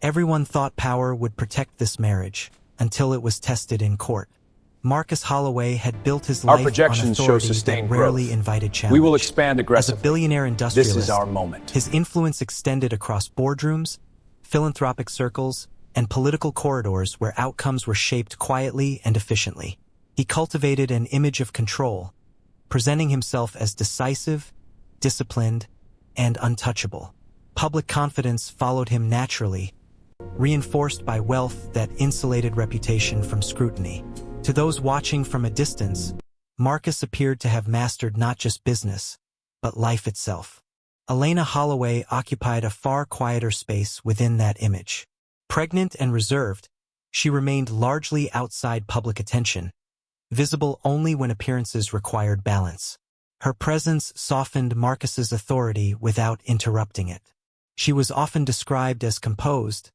Everyone thought power would protect this marriage, until it was tested in court. Marcus Holloway had built his Our life on projections show authority sustained that rarely growth. invited challenge. We will expand As a aggressively. billionaire industrialist, This is our moment. his influence extended across boardrooms, philanthropic circles, and political corridors where outcomes were shaped quietly and efficiently. He cultivated an image of control, presenting himself as decisive, disciplined, and untouchable. Public confidence followed him naturally, reinforced by wealth that insulated reputation from scrutiny. To those watching from a distance, Marcus appeared to have mastered not just business, but life itself. Elena Holloway occupied a far quieter space within that image. Pregnant and reserved, she remained largely outside public attention, visible only when appearances required balance. Her presence softened Marcus's authority without interrupting it. She was often described as composed,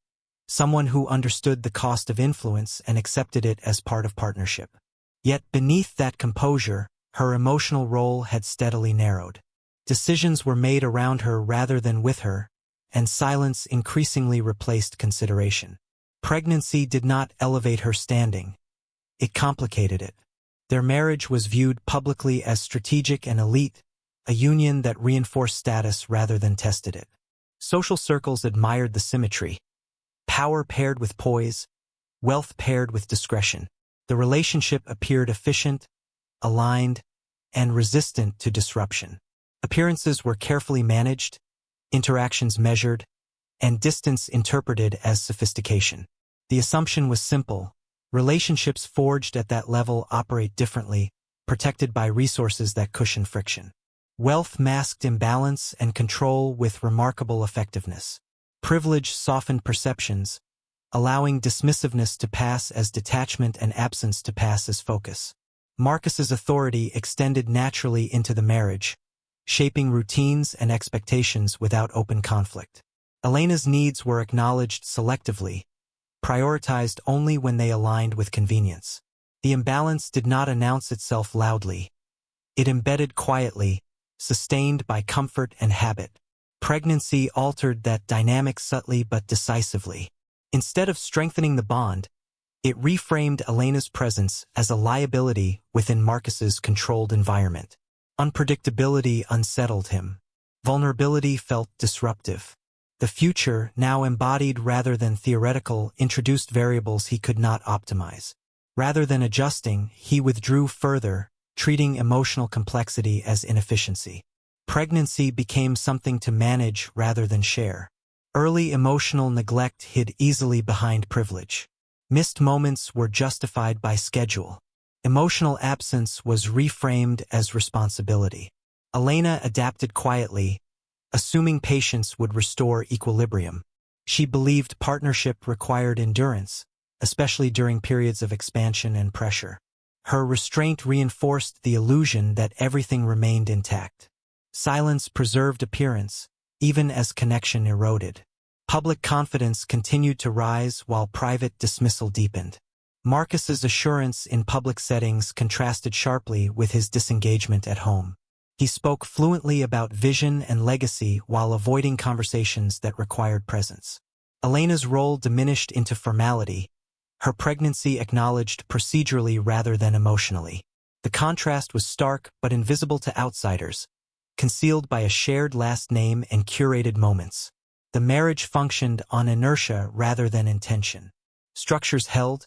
someone who understood the cost of influence and accepted it as part of partnership. Yet beneath that composure, her emotional role had steadily narrowed. Decisions were made around her rather than with her, and silence increasingly replaced consideration. Pregnancy did not elevate her standing. It complicated it. Their marriage was viewed publicly as strategic and elite, a union that reinforced status rather than tested it. Social circles admired the symmetry. Power paired with poise, wealth paired with discretion. The relationship appeared efficient, aligned, and resistant to disruption. Appearances were carefully managed, interactions measured, and distance interpreted as sophistication. The assumption was simple: relationships forged at that level operate differently, protected by resources that cushion friction. Wealth masked imbalance and control with remarkable effectiveness. Privilege softened perceptions, allowing dismissiveness to pass as detachment and absence to pass as focus. Marcus's authority extended naturally into the marriage, shaping routines and expectations without open conflict. Elena's needs were acknowledged selectively, prioritized only when they aligned with convenience. The imbalance did not announce itself loudly. It embedded quietly, sustained by comfort and habit. Pregnancy altered that dynamic subtly but decisively. Instead of strengthening the bond, it reframed Elena's presence as a liability within Marcus's controlled environment. Unpredictability unsettled him. Vulnerability felt disruptive. The future, now embodied rather than theoretical, introduced variables he could not optimize. Rather than adjusting, he withdrew further, treating emotional complexity as inefficiency. Pregnancy became something to manage rather than share. Early emotional neglect hid easily behind privilege. Missed moments were justified by schedule. Emotional absence was reframed as responsibility. Elena adapted quietly, assuming patience would restore equilibrium. She believed partnership required endurance, especially during periods of expansion and pressure. Her restraint reinforced the illusion that everything remained intact. Silence preserved appearance, even as connection eroded. Public confidence continued to rise while private dismissal deepened. Marcus's assurance in public settings contrasted sharply with his disengagement at home. He spoke fluently about vision and legacy while avoiding conversations that required presence. Elena's role diminished into formality, her pregnancy acknowledged procedurally rather than emotionally. The contrast was stark but invisible to outsiders, concealed by a shared last name and curated moments. The marriage functioned on inertia rather than intention. Structures held,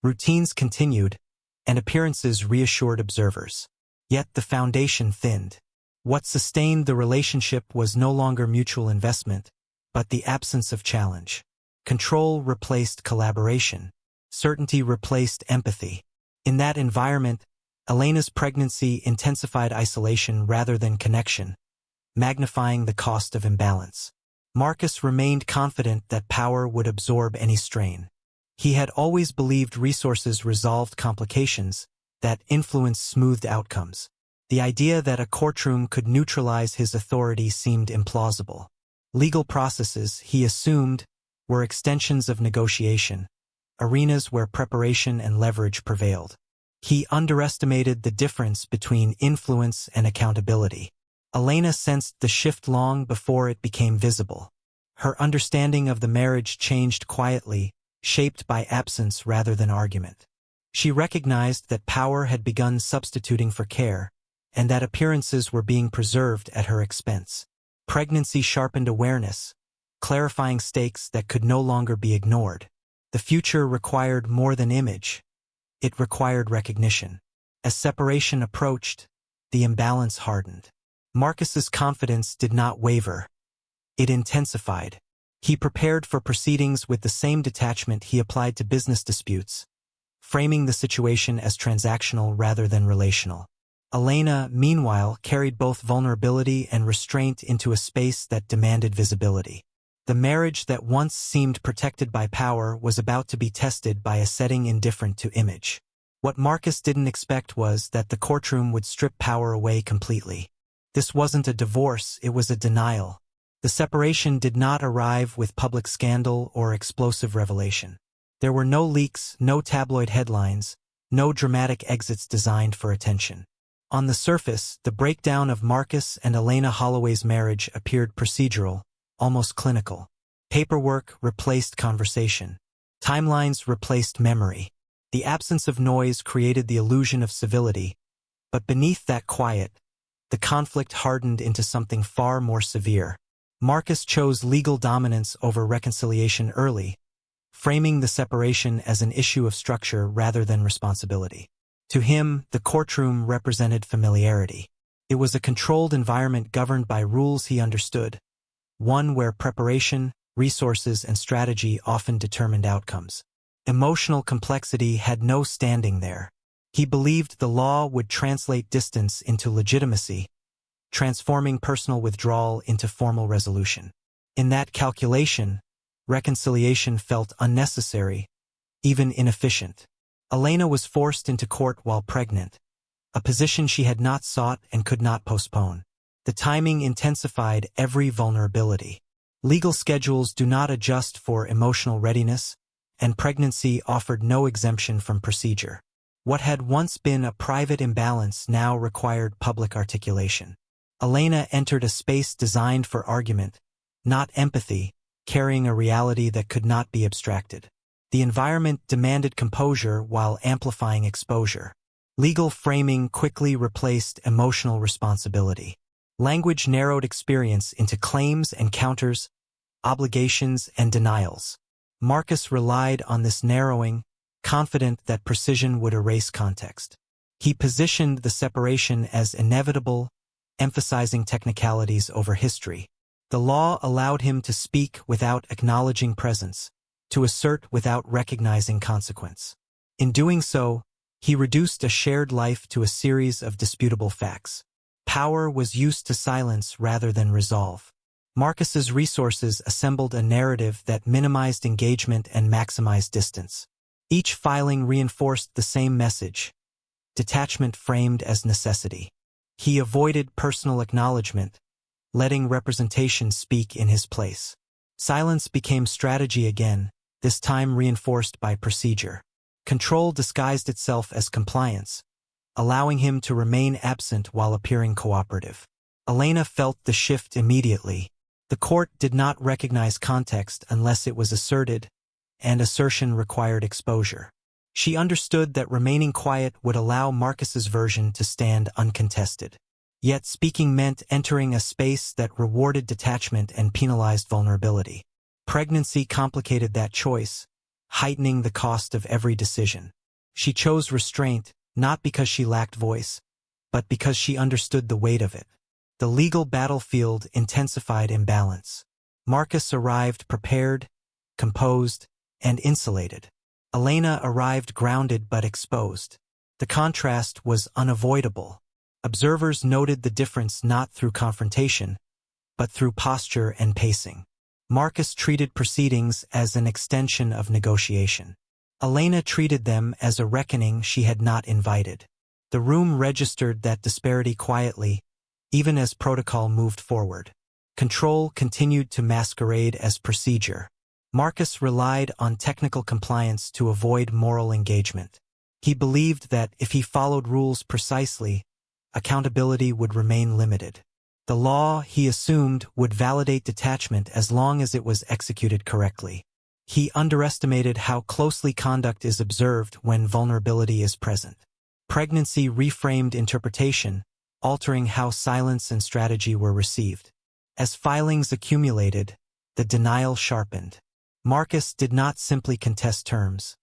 routines continued, and appearances reassured observers. Yet the foundation thinned. What sustained the relationship was no longer mutual investment, but the absence of challenge. Control replaced collaboration. Certainty replaced empathy. In that environment, Elena's pregnancy intensified isolation rather than connection, magnifying the cost of imbalance. Marcus remained confident that power would absorb any strain. He had always believed resources resolved complications, that influence smoothed outcomes. The idea that a courtroom could neutralize his authority seemed implausible. Legal processes, he assumed, were extensions of negotiation, arenas where preparation and leverage prevailed. He underestimated the difference between influence and accountability. Elena sensed the shift long before it became visible. Her understanding of the marriage changed quietly, shaped by absence rather than argument. She recognized that power had begun substituting for care, and that appearances were being preserved at her expense. Pregnancy sharpened awareness, clarifying stakes that could no longer be ignored. The future required more than image. It required recognition. As separation approached, the imbalance hardened. Marcus's confidence did not waver. It intensified. He prepared for proceedings with the same detachment he applied to business disputes, framing the situation as transactional rather than relational. Elena, meanwhile, carried both vulnerability and restraint into a space that demanded visibility. The marriage that once seemed protected by power was about to be tested by a setting indifferent to image. What Marcus didn't expect was that the courtroom would strip power away completely. This wasn't a divorce, it was a denial. The separation did not arrive with public scandal or explosive revelation. There were no leaks, no tabloid headlines, no dramatic exits designed for attention. On the surface, the breakdown of Marcus and Elena Holloway's marriage appeared procedural, almost clinical. Paperwork replaced conversation. Timelines replaced memory. The absence of noise created the illusion of civility, but beneath that quiet, the conflict hardened into something far more severe. Marcus chose legal dominance over reconciliation early, framing the separation as an issue of structure rather than responsibility. To him, the courtroom represented familiarity. It was a controlled environment governed by rules he understood, one where preparation, resources, and strategy often determined outcomes. Emotional complexity had no standing there. He believed the law would translate distance into legitimacy, transforming personal withdrawal into formal resolution. In that calculation, reconciliation felt unnecessary, even inefficient. Elena was forced into court while pregnant, a position she had not sought and could not postpone. The timing intensified every vulnerability. Legal schedules do not adjust for emotional readiness, and pregnancy offered no exemption from procedure. What had once been a private imbalance now required public articulation. Elena entered a space designed for argument, not empathy, carrying a reality that could not be abstracted. The environment demanded composure while amplifying exposure. Legal framing quickly replaced emotional responsibility. Language narrowed experience into claims and counters, obligations and denials. Marcus relied on this narrowing, confident that precision would erase context. He positioned the separation as inevitable, emphasizing technicalities over history. The law allowed him to speak without acknowledging presence, to assert without recognizing consequence. In doing so, he reduced a shared life to a series of disputable facts. Power was used to silence rather than resolve. Marcus's resources assembled a narrative that minimized engagement and maximized distance. Each filing reinforced the same message: detachment framed as necessity. He avoided personal acknowledgement, letting representation speak in his place. Silence became strategy again, this time reinforced by procedure. Control disguised itself as compliance, allowing him to remain absent while appearing cooperative. Elena felt the shift immediately. The court did not recognize context unless it was asserted, and assertion required exposure. She understood that remaining quiet would allow Marcus's version to stand uncontested. Yet speaking meant entering a space that rewarded detachment and penalized vulnerability. Pregnancy complicated that choice, heightening the cost of every decision. She chose restraint, not because she lacked voice, but because she understood the weight of it. The legal battlefield intensified imbalance. Marcus arrived prepared, composed, and insulated. Elena arrived grounded but exposed. The contrast was unavoidable. Observers noted the difference not through confrontation, but through posture and pacing. Marcus treated proceedings as an extension of negotiation. Elena treated them as a reckoning she had not invited. The room registered that disparity quietly, even as protocol moved forward. Control continued to masquerade as procedure. Marcus relied on technical compliance to avoid moral engagement. He believed that if he followed rules precisely, accountability would remain limited. The law, he assumed, would validate detachment as long as it was executed correctly. He underestimated how closely conduct is observed when vulnerability is present. Pregnancy reframed interpretation, altering how silence and strategy were received. As filings accumulated, the denial sharpened. Marcus did not simply contest terms.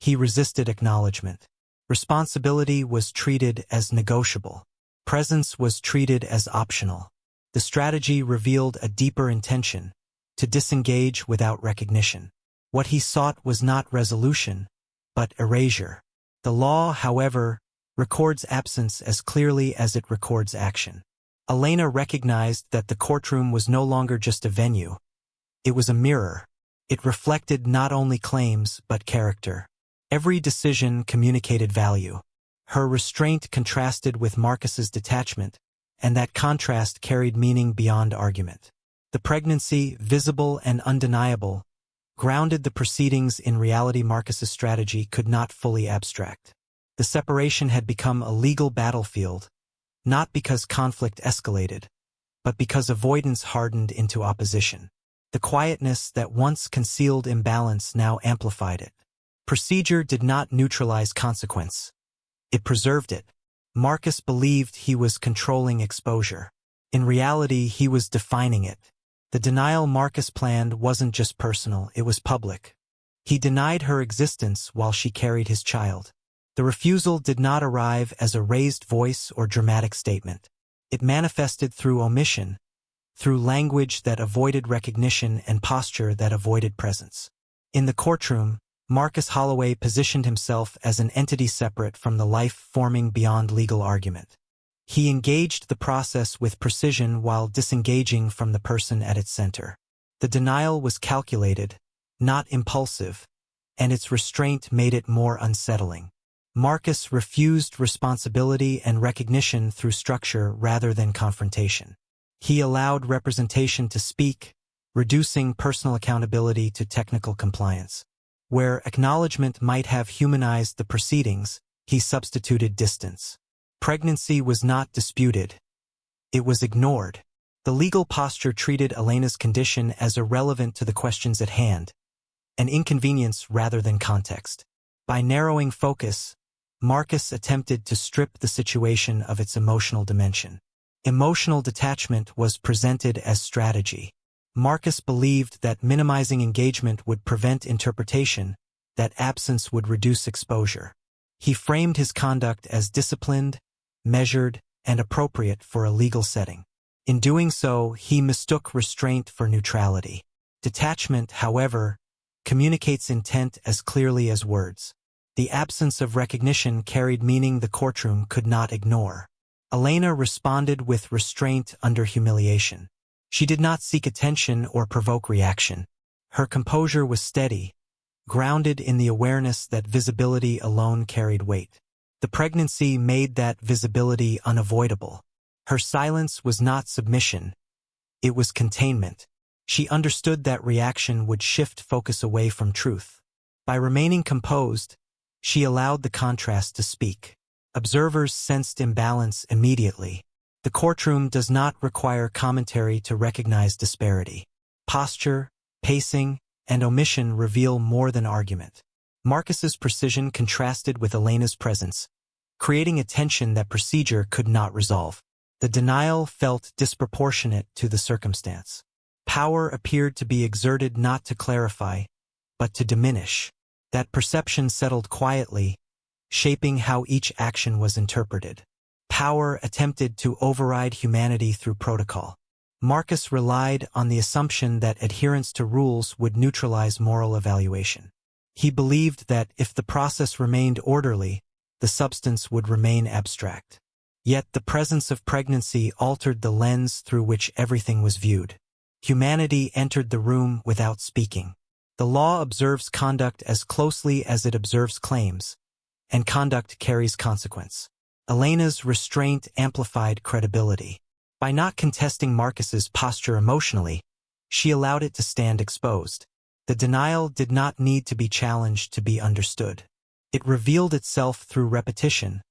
He resisted acknowledgement. Responsibility was treated as negotiable. Presence was treated as optional. The strategy revealed a deeper intention, to disengage without recognition. What he sought was not resolution, but erasure. The law, however, records absence as clearly as it records action. Elena recognized that the courtroom was no longer just a venue. It was a mirror. It reflected not only claims but character. Every decision communicated value. Her restraint contrasted with Marcus's detachment, and that contrast carried meaning beyond argument. The pregnancy, visible and undeniable, grounded the proceedings in reality. Marcus's strategy could not fully abstract. The separation had become a legal battlefield, not because conflict escalated, but because avoidance hardened into opposition. The quietness that once concealed imbalance now amplified it. Procedure did not neutralize consequence. It preserved it. Marcus believed he was controlling exposure. In reality, he was defining it. The denial Marcus planned wasn't just personal, it was public. He denied her existence while she carried his child. The refusal did not arrive as a raised voice or dramatic statement. It manifested through omission, through language that avoided recognition and posture that avoided presence. In the courtroom, Marcus Holloway positioned himself as an entity separate from the life forming beyond legal argument. He engaged the process with precision while disengaging from the person at its center. The denial was calculated, not impulsive, and its restraint made it more unsettling. Marcus refused responsibility and recognition through structure rather than confrontation. He allowed representation to speak, reducing personal accountability to technical compliance. Where acknowledgement might have humanized the proceedings, he substituted distance. Pregnancy was not disputed. It was ignored. The legal posture treated Elena's condition as irrelevant to the questions at hand, an inconvenience rather than context. By narrowing focus, Marcus attempted to strip the situation of its emotional dimension. Emotional detachment was presented as strategy. Marcus believed that minimizing engagement would prevent interpretation, that absence would reduce exposure. He framed his conduct as disciplined, measured, and appropriate for a legal setting. In doing so, he mistook restraint for neutrality. Detachment, however, communicates intent as clearly as words. The absence of recognition carried meaning the courtroom could not ignore. Elena responded with restraint under humiliation. She did not seek attention or provoke reaction. Her composure was steady, grounded in the awareness that visibility alone carried weight. The pregnancy made that visibility unavoidable. Her silence was not submission. It was containment. She understood that reaction would shift focus away from truth. By remaining composed, she allowed the contrast to speak. Observers sensed imbalance immediately. The courtroom does not require commentary to recognize disparity. Posture, pacing, and omission reveal more than argument. Marcus's precision contrasted with Elena's presence, creating a tension that procedure could not resolve. The denial felt disproportionate to the circumstance. Power appeared to be exerted not to clarify, but to diminish. That perception settled quietly, shaping how each action was interpreted. Power attempted to override humanity through protocol. Marcus relied on the assumption that adherence to rules would neutralize moral evaluation. He believed that if the process remained orderly, the substance would remain abstract. Yet the presence of pregnancy altered the lens through which everything was viewed. Humanity entered the room without speaking. The law observes conduct as closely as it observes claims, and conduct carries consequence. Elena's restraint amplified credibility. By not contesting Marcus's posture emotionally, she allowed it to stand exposed. The denial did not need to be challenged to be understood. It revealed itself through repetition,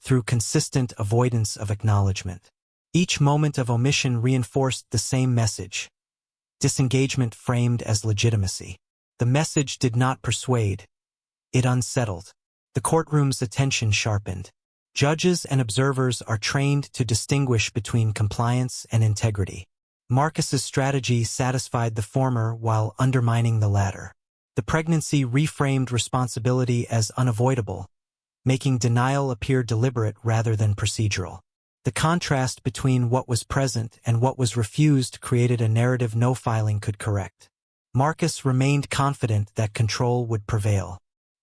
through consistent avoidance of acknowledgement. Each moment of omission reinforced the same message. Disengagement framed as legitimacy. The message did not persuade. It unsettled. The courtroom's attention sharpened. Judges and observers are trained to distinguish between compliance and integrity. Marcus's strategy satisfied the former while undermining the latter. The pregnancy reframed responsibility as unavoidable, making denial appear deliberate rather than procedural. The contrast between what was present and what was refused created a narrative no filing could correct. Marcus remained confident that control would prevail.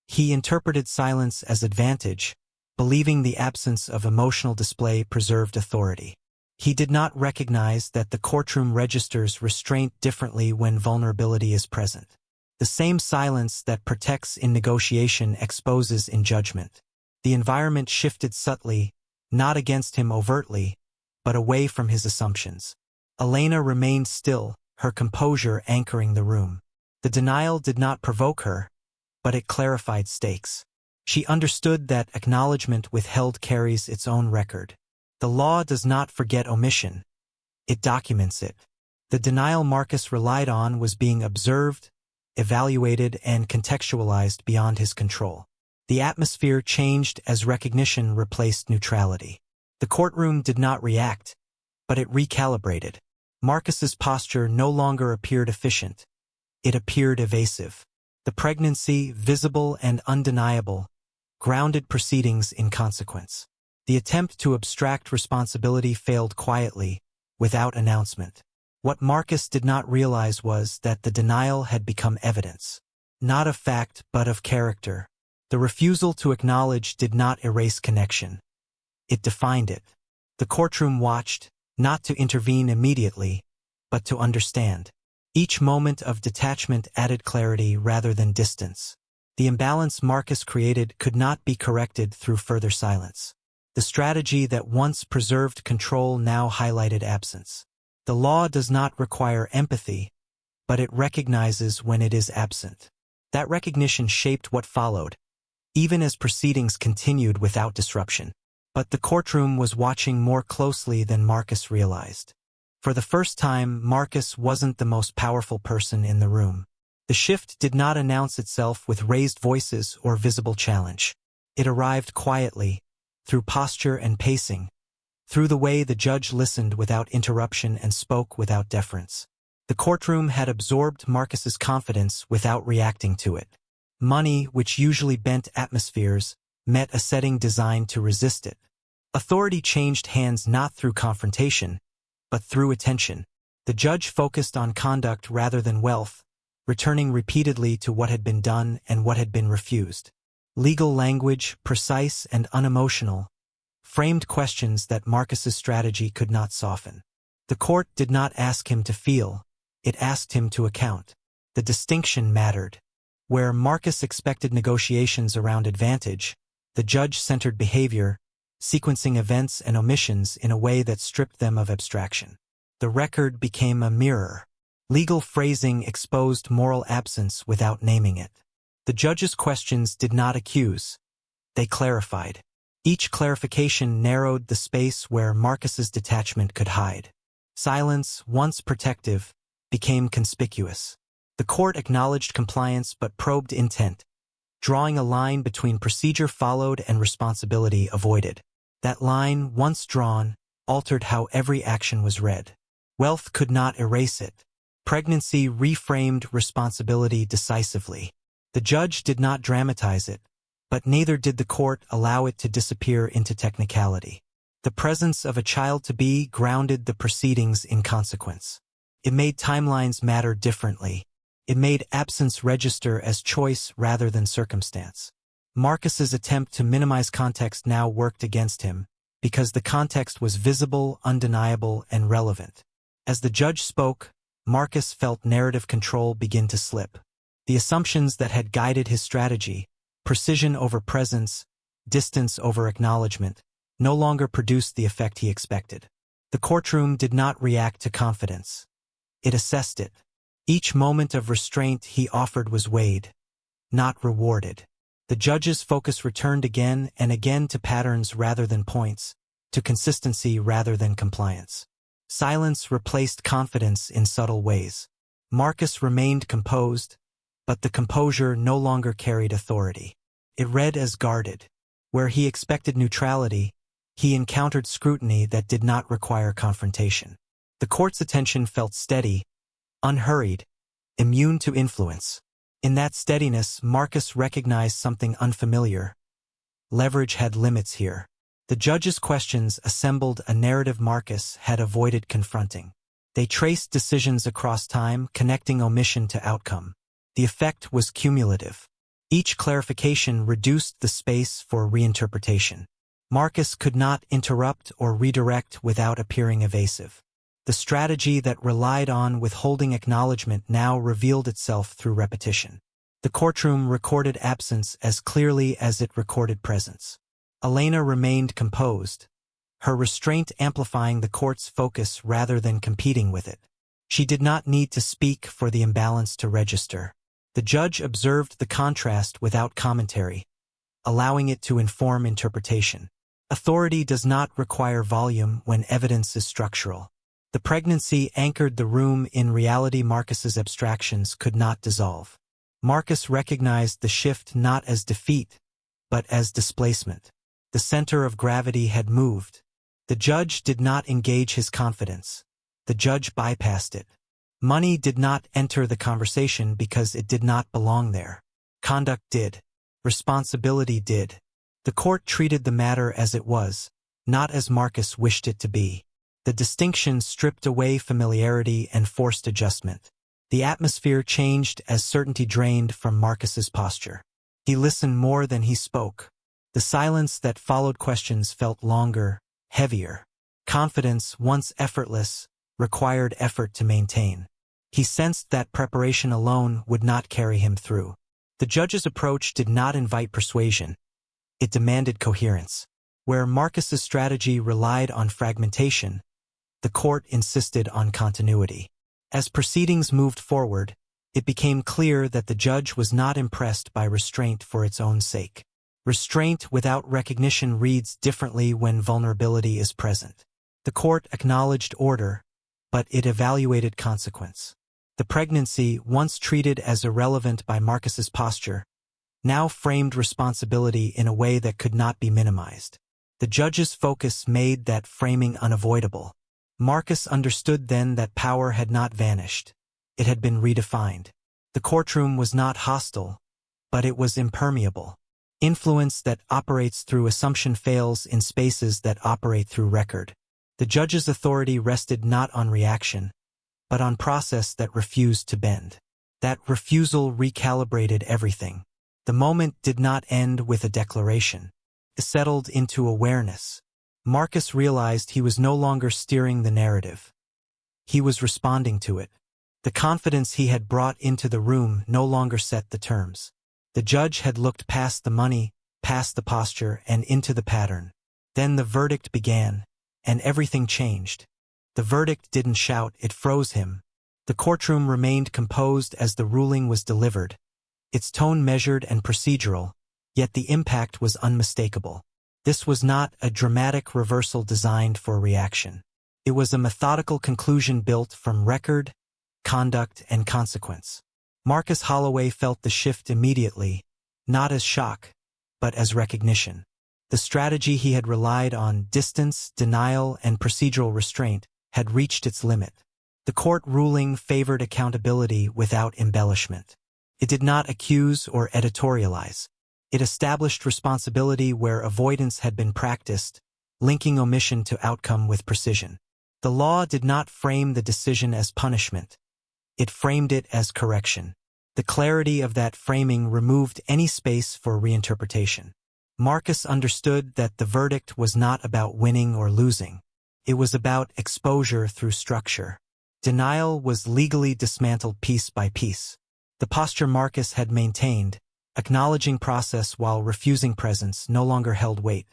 He interpreted silence as advantage, believing the absence of emotional display preserved authority. He did not recognize that the courtroom registers restraint differently when vulnerability is present. The same silence that protects in negotiation exposes in judgment. The environment shifted subtly, not against him overtly, but away from his assumptions. Elena remained still, her composure anchoring the room. The denial did not provoke her, but it clarified stakes. She understood that acknowledgement withheld carries its own record. The law does not forget omission. It documents it. The denial Marcus relied on was being observed, evaluated, and contextualized beyond his control. The atmosphere changed as recognition replaced neutrality. The courtroom did not react, but it recalibrated. Marcus's posture no longer appeared efficient. It appeared evasive. The pregnancy, visible and undeniable, grounded proceedings in consequence. The attempt to abstract responsibility failed quietly, without announcement. What Marcus did not realize was that the denial had become evidence. Not of fact, but of character. The refusal to acknowledge did not erase connection. It defined it. The courtroom watched, not to intervene immediately, but to understand. Each moment of detachment added clarity rather than distance. The imbalance Marcus created could not be corrected through further silence. The strategy that once preserved control now highlighted absence. The law does not require empathy, but it recognizes when it is absent. That recognition shaped what followed, even as proceedings continued without disruption. But the courtroom was watching more closely than Marcus realized. For the first time, Marcus wasn't the most powerful person in the room. The shift did not announce itself with raised voices or visible challenge. It arrived quietly, through posture and pacing, through the way the judge listened without interruption and spoke without deference. The courtroom had absorbed Marcus's confidence without reacting to it. Money, which usually bent atmospheres, met a setting designed to resist it. Authority changed hands not through confrontation, but through attention. The judge focused on conduct rather than wealth, returning repeatedly to what had been done and what had been refused. Legal language, precise and unemotional, framed questions that Marcus's strategy could not soften. The court did not ask him to feel, it asked him to account. The distinction mattered. Where Marcus expected negotiations around advantage, the judge centered behavior, sequencing events and omissions in a way that stripped them of abstraction. The record became a mirror. Legal phrasing exposed moral absence without naming it. The judge's questions did not accuse. They clarified. Each clarification narrowed the space where Marcus's detachment could hide. Silence, once protective, became conspicuous. The court acknowledged compliance but probed intent, drawing a line between procedure followed and responsibility avoided. That line, once drawn, altered how every action was read. Wealth could not erase it. Pregnancy reframed responsibility decisively. The judge did not dramatize it, but neither did the court allow it to disappear into technicality. The presence of a child-to-be grounded the proceedings in consequence. It made timelines matter differently. It made absence register as choice rather than circumstance. Marcus's attempt to minimize context now worked against him, because the context was visible, undeniable, and relevant. As the judge spoke, Marcus felt narrative control begin to slip. The assumptions that had guided his strategy, precision over presence, distance over acknowledgement, no longer produced the effect he expected. The courtroom did not react to confidence. It assessed it. Each moment of restraint he offered was weighed, not rewarded. The judge's focus returned again and again to patterns rather than points, to consistency rather than compliance. Silence replaced confidence in subtle ways. Marcus remained composed, but the composure no longer carried authority. It read as guarded. Where he expected neutrality, he encountered scrutiny that did not require confrontation. The court's attention felt steady, unhurried, immune to influence. In that steadiness, Marcus recognized something unfamiliar. Leverage had limits here. The judge's questions assembled a narrative Marcus had avoided confronting. They traced decisions across time, connecting omission to outcome. The effect was cumulative. Each clarification reduced the space for reinterpretation. Marcus could not interrupt or redirect without appearing evasive. The strategy that relied on withholding acknowledgement now revealed itself through repetition. The courtroom recorded absence as clearly as it recorded presence. Elena remained composed, her restraint amplifying the court's focus rather than competing with it. She did not need to speak for the imbalance to register. The judge observed the contrast without commentary, allowing it to inform interpretation. Authority does not require volume when evidence is structural. The pregnancy anchored the room in reality. Marcus's abstractions could not dissolve. Marcus recognized the shift not as defeat, but as displacement. The center of gravity had moved. The judge did not engage his confidence. The judge bypassed it. Money did not enter the conversation because it did not belong there. Conduct did. Responsibility did. The court treated the matter as it was, not as Marcus wished it to be. The distinction stripped away familiarity and forced adjustment. The atmosphere changed as certainty drained from Marcus's posture. He listened more than he spoke. The silence that followed questions felt longer, heavier. Confidence, once effortless, required effort to maintain. He sensed that preparation alone would not carry him through. The judge's approach did not invite persuasion. It demanded coherence. Where Marcus's strategy relied on fragmentation, the court insisted on continuity. As proceedings moved forward, it became clear that the judge was not impressed by restraint for its own sake. Restraint without recognition reads differently when vulnerability is present. The court acknowledged order, but it evaluated consequence. The pregnancy, once treated as irrelevant by Marcus's posture, now framed responsibility in a way that could not be minimized. The judge's focus made that framing unavoidable. Marcus understood then that power had not vanished. It had been redefined. The courtroom was not hostile, but it was impermeable. Influence that operates through assumption fails in spaces that operate through record. The judge's authority rested not on reaction, but on process that refused to bend. That refusal recalibrated everything. The moment did not end with a declaration. It settled into awareness. Marcus realized he was no longer steering the narrative. He was responding to it. The confidence he had brought into the room no longer set the terms. The judge had looked past the money, past the posture, and into the pattern. Then the verdict began, and everything changed. The verdict didn't shout, it froze him. The courtroom remained composed as the ruling was delivered, its tone measured and procedural, yet the impact was unmistakable. This was not a dramatic reversal designed for reaction. It was a methodical conclusion built from record, conduct, and consequence. Marcus Holloway felt the shift immediately, not as shock, but as recognition. The strategy he had relied on, distance, denial, and procedural restraint, had reached its limit. The court ruling favored accountability without embellishment. It did not accuse or editorialize. It established responsibility where avoidance had been practiced, linking omission to outcome with precision. The law did not frame the decision as punishment. It framed it as correction. The clarity of that framing removed any space for reinterpretation. Marcus understood that the verdict was not about winning or losing. It was about exposure through structure. Denial was legally dismantled piece by piece. The posture Marcus had maintained, acknowledging process while refusing presence, no longer held weight.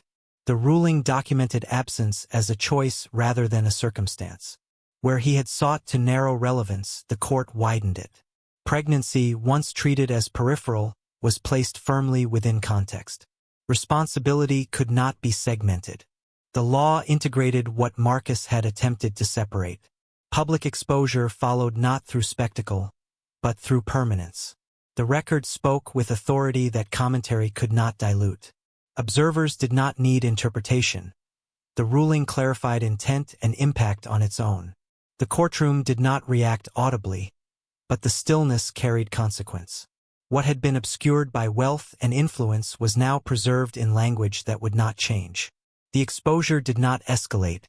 The ruling documented absence as a choice rather than a circumstance. Where he had sought to narrow relevance, the court widened it. Pregnancy, once treated as peripheral, was placed firmly within context. Responsibility could not be segmented. The law integrated what Marcus had attempted to separate. Public exposure followed not through spectacle, but through permanence. The record spoke with authority that commentary could not dilute. Observers did not need interpretation. The ruling clarified intent and impact on its own. The courtroom did not react audibly, but the stillness carried consequence. What had been obscured by wealth and influence was now preserved in language that would not change. The exposure did not escalate.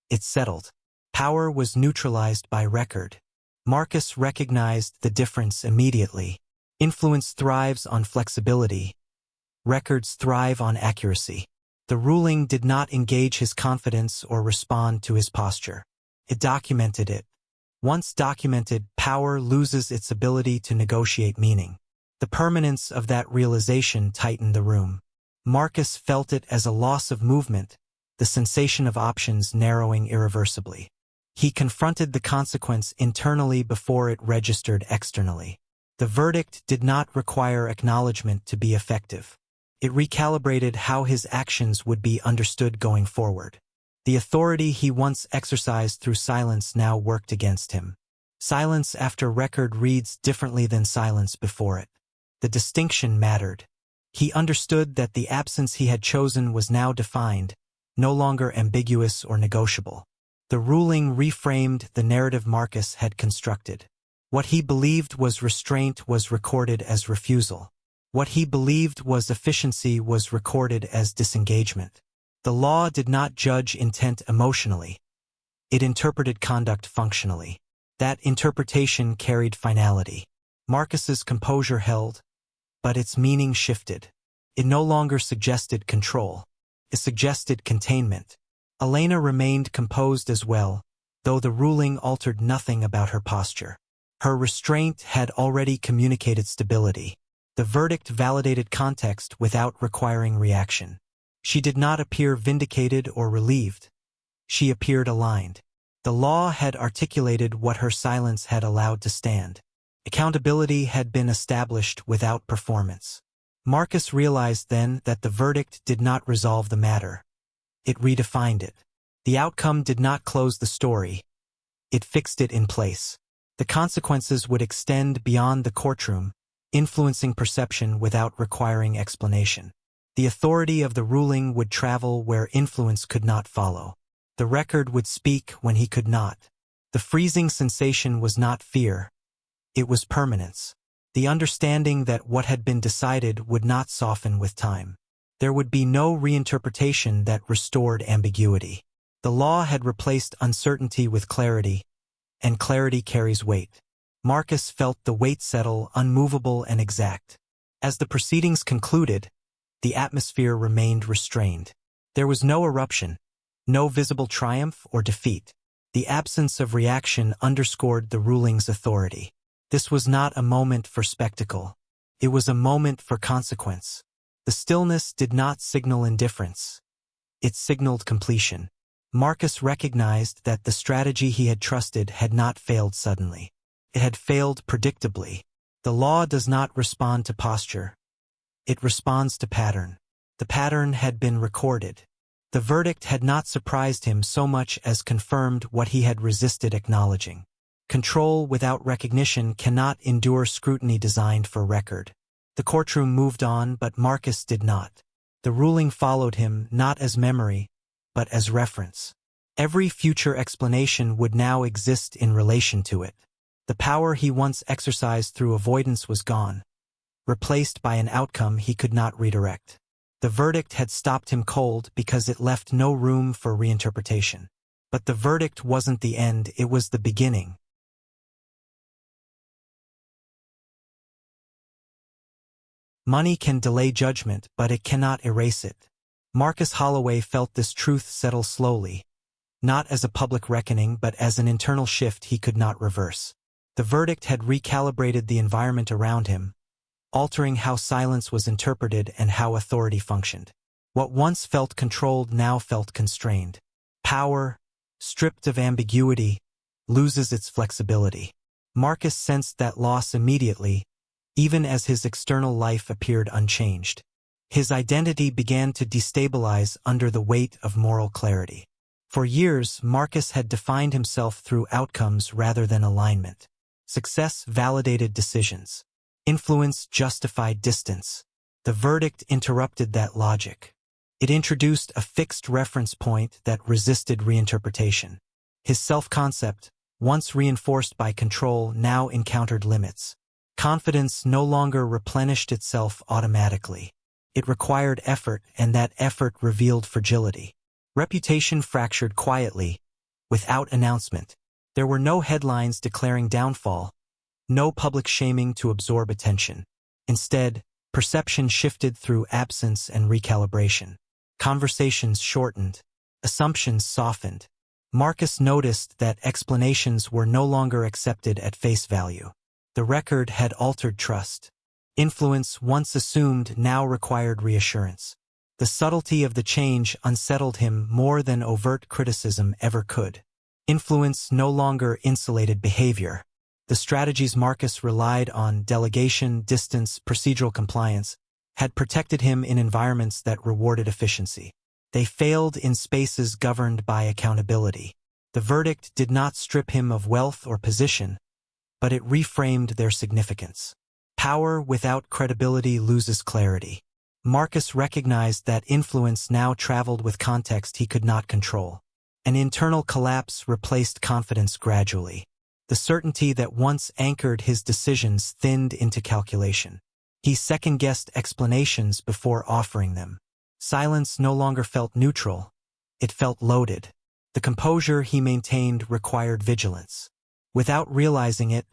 It settled. Power was neutralized by record. Marcus recognized the difference immediately. Influence thrives on flexibility. Records thrive on accuracy. The ruling did not engage his confidence or respond to his posture. It documented it. Once documented, power loses its ability to negotiate meaning. The permanence of that realization tightened the room. Marcus felt it as a loss of movement, the sensation of options narrowing irreversibly. He confronted the consequence internally before it registered externally. The verdict did not require acknowledgement to be effective. It recalibrated how his actions would be understood going forward. The authority he once exercised through silence now worked against him. Silence after record reads differently than silence before it. The distinction mattered. He understood that the absence he had chosen was now defined, no longer ambiguous or negotiable. The ruling reframed the narrative Marcus had constructed. What he believed was restraint was recorded as refusal. What he believed was efficiency was recorded as disengagement. The law did not judge intent emotionally. It interpreted conduct functionally. That interpretation carried finality. Marcus's composure held, but its meaning shifted. It no longer suggested control. It suggested containment. Elena remained composed as well, though the ruling altered nothing about her posture. Her restraint had already communicated stability. The verdict validated context without requiring reaction. She did not appear vindicated or relieved. She appeared aligned. The law had articulated what her silence had allowed to stand. Accountability had been established without performance. Marcus realized then that the verdict did not resolve the matter. It redefined it. The outcome did not close the story. It fixed it in place. The consequences would extend beyond the courtroom, influencing perception without requiring explanation. The authority of the ruling would travel where influence could not follow. The record would speak when he could not. The freezing sensation was not fear. It was permanence. The understanding that what had been decided would not soften with time. There would be no reinterpretation that restored ambiguity. The law had replaced uncertainty with clarity, and clarity carries weight. Marcus felt the weight settle, unmovable and exact. As the proceedings concluded, the atmosphere remained restrained. There was no eruption, no visible triumph or defeat. The absence of reaction underscored the ruling's authority. This was not a moment for spectacle. It was a moment for consequence. The stillness did not signal indifference. It signaled completion. Marcus recognized that the strategy he had trusted had not failed suddenly. It had failed predictably. The law does not respond to posture. It responds to pattern. The pattern had been recorded. The verdict had not surprised him so much as confirmed what he had resisted acknowledging. Control without recognition cannot endure scrutiny designed for record. The courtroom moved on, but Marcus did not. The ruling followed him not as memory, but as reference. Every future explanation would now exist in relation to it. The power he once exercised through avoidance was gone, replaced by an outcome he could not redirect. The verdict had stopped him cold because it left no room for reinterpretation. But the verdict wasn't the end, it was the beginning. Money can delay judgment, but it cannot erase it. Marcus Holloway felt this truth settle slowly, not as a public reckoning but as an internal shift he could not reverse. The verdict had recalibrated the environment around him, altering how silence was interpreted and how authority functioned. What once felt controlled now felt constrained. Power, stripped of ambiguity, loses its flexibility. Marcus sensed that loss immediately, even as his external life appeared unchanged. His identity began to destabilize under the weight of moral clarity. For years, Marcus had defined himself through outcomes rather than alignment. Success validated decisions. Influence justified distance. The verdict interrupted that logic. It introduced a fixed reference point that resisted reinterpretation. His self-concept, once reinforced by control, now encountered limits. Confidence no longer replenished itself automatically. It required effort, and that effort revealed fragility. Reputation fractured quietly, without announcement. There were no headlines declaring downfall, no public shaming to absorb attention. Instead, perception shifted through absence and recalibration. Conversations shortened, assumptions softened. Marcus noticed that explanations were no longer accepted at face value. The record had altered trust. Influence once assumed now required reassurance. The subtlety of the change unsettled him more than overt criticism ever could. Influence no longer insulated behavior. The strategies Marcus relied on, delegation, distance, procedural compliance, had protected him in environments that rewarded efficiency. They failed in spaces governed by accountability. The verdict did not strip him of wealth or position, but it reframed their significance. Power without credibility loses clarity. Marcus recognized that influence now traveled with context he could not control. An internal collapse replaced confidence gradually. The certainty that once anchored his decisions thinned into calculation. He second-guessed explanations before offering them. Silence no longer felt neutral. It felt loaded. The composure he maintained required vigilance. Without realizing it,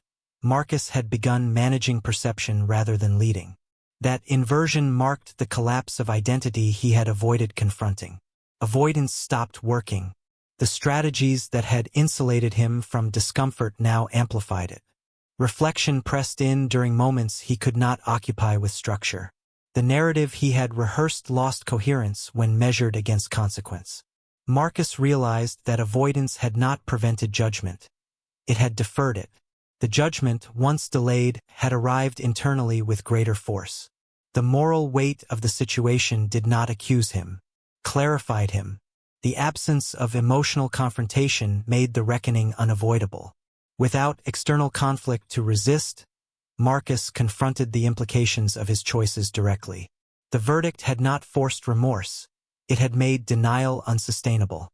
Marcus had begun managing perception rather than leading. That inversion marked the collapse of identity he had avoided confronting. Avoidance stopped working. The strategies that had insulated him from discomfort now amplified it. Reflection pressed in during moments he could not occupy with structure. The narrative he had rehearsed lost coherence when measured against consequence. Marcus realized that avoidance had not prevented judgment. It had deferred it. The judgment, once delayed, had arrived internally with greater force. The moral weight of the situation did not accuse him, clarified him. The absence of emotional confrontation made the reckoning unavoidable. Without external conflict to resist, Marcus confronted the implications of his choices directly. The verdict had not forced remorse. It had made denial unsustainable.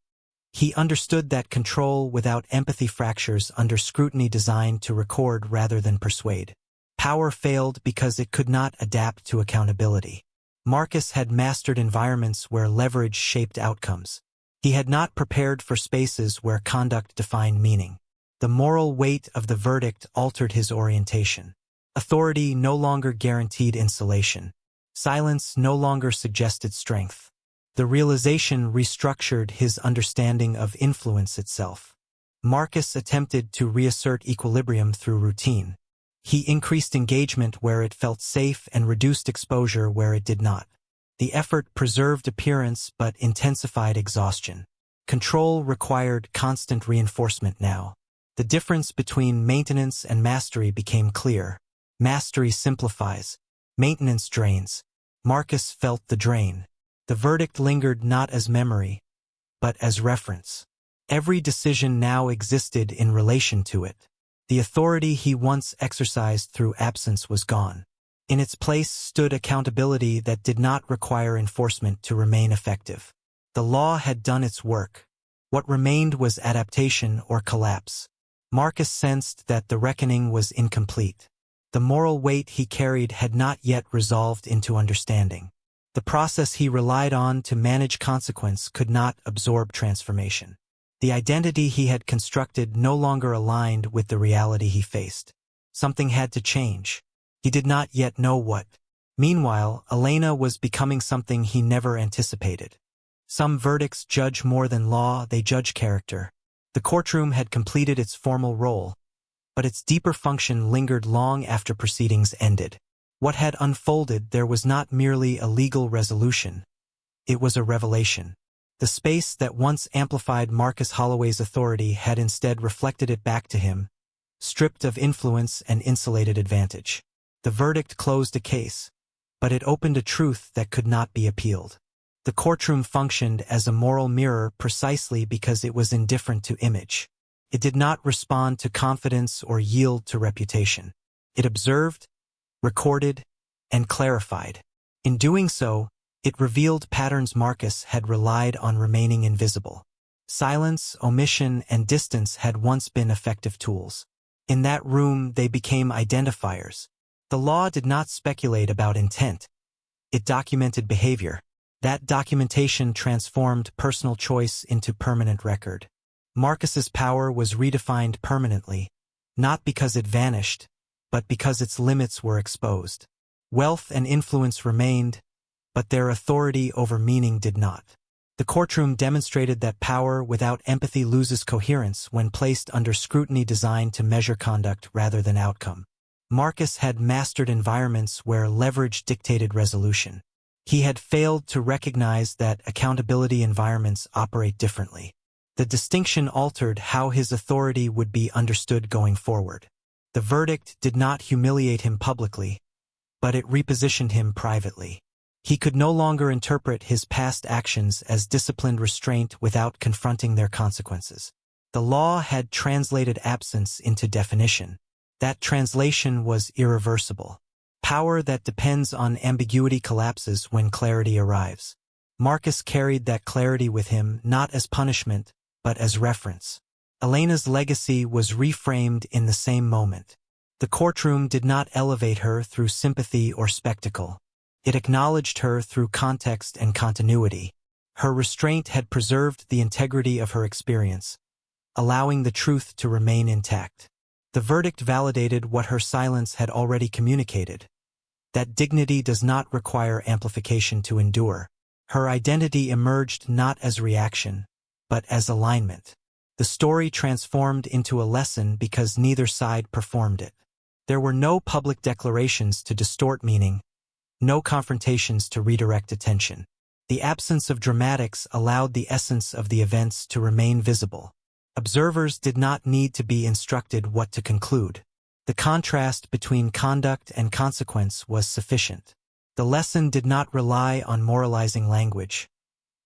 He understood that control without empathy fractures under scrutiny designed to record rather than persuade. Power failed because it could not adapt to accountability. Marcus had mastered environments where leverage shaped outcomes. He had not prepared for spaces where conduct defined meaning. The moral weight of the verdict altered his orientation. Authority no longer guaranteed insulation. Silence no longer suggested strength. The realization restructured his understanding of influence itself. Marcus attempted to reassert equilibrium through routine. He increased engagement where it felt safe and reduced exposure where it did not. The effort preserved appearance but intensified exhaustion. Control required constant reinforcement now. The difference between maintenance and mastery became clear. Mastery simplifies. Maintenance drains. Marcus felt the drain. The verdict lingered not as memory, but as reference. Every decision now existed in relation to it. The authority he once exercised through absence was gone. In its place stood accountability that did not require enforcement to remain effective. The law had done its work. What remained was adaptation or collapse. Marcus sensed that the reckoning was incomplete. The moral weight he carried had not yet resolved into understanding. The process he relied on to manage consequence could not absorb transformation. The identity he had constructed no longer aligned with the reality he faced. Something had to change. He did not yet know what. Meanwhile, Elena was becoming something he never anticipated. Some verdicts judge more than law, they judge character. The courtroom had completed its formal role, but its deeper function lingered long after proceedings ended. What had unfolded there was not merely a legal resolution. It was a revelation. The space that once amplified Marcus Holloway's authority had instead reflected it back to him, stripped of influence and insulated advantage. The verdict closed a case, but it opened a truth that could not be appealed. The courtroom functioned as a moral mirror precisely because it was indifferent to image. It did not respond to confidence or yield to reputation. It observed, recorded, and clarified. In doing so, it revealed patterns Marcus had relied on remaining invisible. Silence, omission, and distance had once been effective tools. In that room, they became identifiers. The law did not speculate about intent. It documented behavior. That documentation transformed personal choice into permanent record. Marcus's power was redefined permanently, not because it vanished, but because its limits were exposed. Wealth and influence remained, but their authority over meaning did not. The courtroom demonstrated that power without empathy loses coherence when placed under scrutiny designed to measure conduct rather than outcome. Marcus had mastered environments where leverage dictated resolution. He had failed to recognize that accountability environments operate differently. The distinction altered how his authority would be understood going forward. The verdict did not humiliate him publicly, but it repositioned him privately. He could no longer interpret his past actions as disciplined restraint without confronting their consequences. The law had translated absence into definition. That translation was irreversible. Power that depends on ambiguity collapses when clarity arrives. Marcus carried that clarity with him not as punishment, but as reference. Elena's legacy was reframed in the same moment. The courtroom did not elevate her through sympathy or spectacle. It acknowledged her through context and continuity. Her restraint had preserved the integrity of her experience, allowing the truth to remain intact. The verdict validated what her silence had already communicated. That dignity does not require amplification to endure. Her identity emerged not as reaction, but as alignment. The story transformed into a lesson because neither side performed it. There were no public declarations to distort meaning, no confrontations to redirect attention. The absence of dramatics allowed the essence of the events to remain visible. Observers did not need to be instructed what to conclude. The contrast between conduct and consequence was sufficient. The lesson did not rely on moralizing language.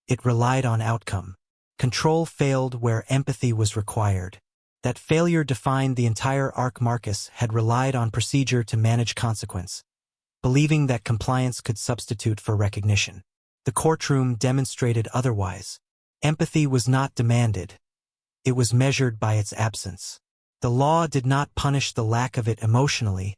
It relied on outcome. Control failed where empathy was required. That failure defined the entire arc. Marcus had relied on procedure to manage consequence, believing that compliance could substitute for recognition. The courtroom demonstrated otherwise. Empathy was not demanded. It was measured by its absence. The law did not punish the lack of it emotionally,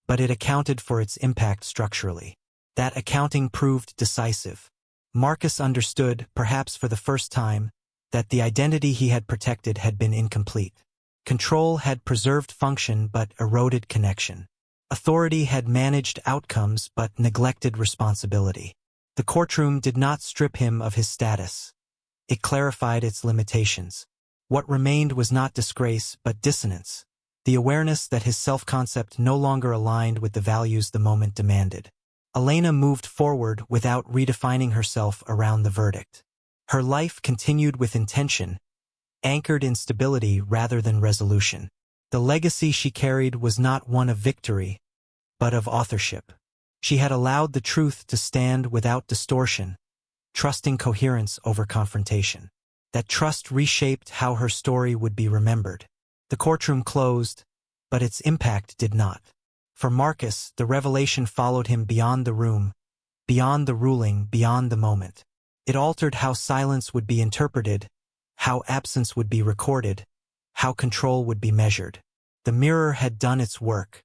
but it accounted for its impact structurally. That accounting proved decisive. Marcus understood, perhaps for the first time, that the identity he had protected had been incomplete. Control had preserved function but eroded connection. Authority had managed outcomes but neglected responsibility. The courtroom did not strip him of his status. It clarified its limitations. What remained was not disgrace but dissonance, the awareness that his self-concept no longer aligned with the values the moment demanded. Elena moved forward without redefining herself around the verdict. Her life continued with intention, anchored in stability rather than resolution. The legacy she carried was not one of victory, but of authorship. She had allowed the truth to stand without distortion, trusting coherence over confrontation. That trust reshaped how her story would be remembered. The courtroom closed, but its impact did not. For Marcus, the revelation followed him beyond the room, beyond the ruling, beyond the moment. It altered how silence would be interpreted, how absence would be recorded, how control would be measured. The mirror had done its work.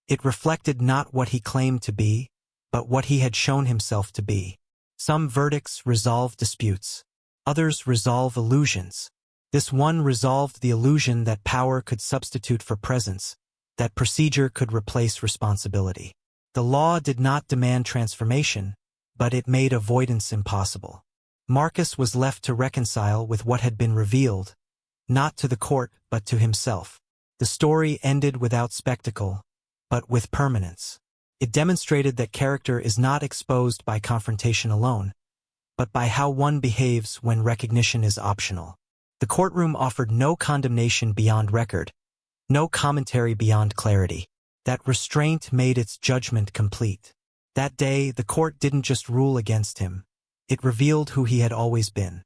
It reflected not what he claimed to be, but what he had shown himself to be. Some verdicts resolve disputes. Others resolve illusions. This one resolved the illusion that power could substitute for presence, that procedure could replace responsibility. The law did not demand transformation, but it made avoidance impossible. Marcus was left to reconcile with what had been revealed, not to the court but to himself. The story ended without spectacle, but with permanence. It demonstrated that character is not exposed by confrontation alone, but by how one behaves when recognition is optional. The courtroom offered no condemnation beyond record, no commentary beyond clarity. That restraint made its judgment complete. That day, the court didn't just rule against him. It revealed who he had always been.